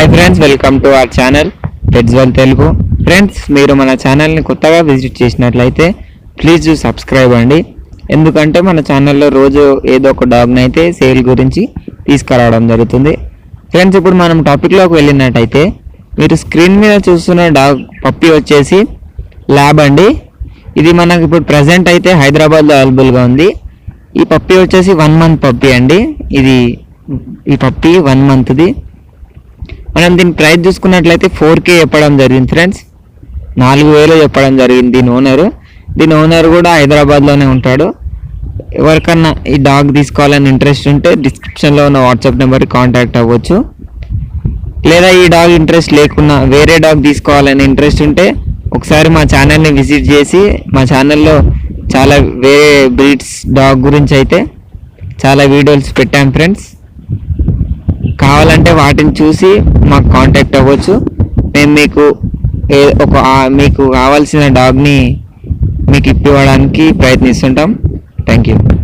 Hi friends, welcome to our channel pets one Telugu. Friends, మీరు మన ఛానల్ని కొత్తగా విజిట్ చేసినట్లయితే ప్లీజ్ సబ్స్క్రైబ్ అండి. ఎందుకంటే మన ఛానల్లో రోజు ఏదో ఒక డాగ్ని అయితే సేల్ గురించి తీసుకురావడం జరుగుతుంది. ఫ్రెండ్స్, ఇప్పుడు మనం టాపిక్లోకి వెళ్ళినట్టయితే మీరు స్క్రీన్ మీద చూస్తున్న డాగ్ పప్పీ వచ్చేసి ల్యాబ్ అండి. ఇది మనకు ఇప్పుడు ప్రజెంట్ అయితే హైదరాబాద్లో అవైలబుల్గా ఉంది. ఈ పప్పీ వచ్చేసి 1 month పప్పీ అండి. ఈ పప్పీ 1 monthది. మనం దీని ప్రైస్ చూసుకున్నట్లయితే 4K చెప్పడం జరిగింది ఫ్రెండ్స్. 4,000 చెప్పడం జరిగింది దీని ఓనర్ కూడా హైదరాబాద్లోనే ఉంటాడు. ఎవరికన్నా ఈ డాగ్ తీసుకోవాలని ఇంట్రెస్ట్ ఉంటే డిస్క్రిప్షన్లో ఉన్న వాట్సాప్ నెంబర్కి కాంటాక్ట్ అవ్వచ్చు. లేదా ఈ డాగ్ ఇంట్రెస్ట్ లేకున్నా వేరే డాగ్ తీసుకోవాలని ఇంట్రెస్ట్ ఉంటే ఒకసారి మా ఛానల్ని విజిట్ చేసి మా ఛానల్లో చాలా వేరే బ్రీడ్స్ డాగ్ గురించి అయితే చాలా వీడియోస్ పెట్టాం ఫ్రెండ్స్. కావాలంటే వాటిని చూసి మాకు కాంటాక్ట్ అవ్వచ్చు. మేము మీకు కావాల్సిన డాగ్ని మీకు ఇప్పివ్వడానికి ప్రయత్నిస్తుంటాం. Thank you.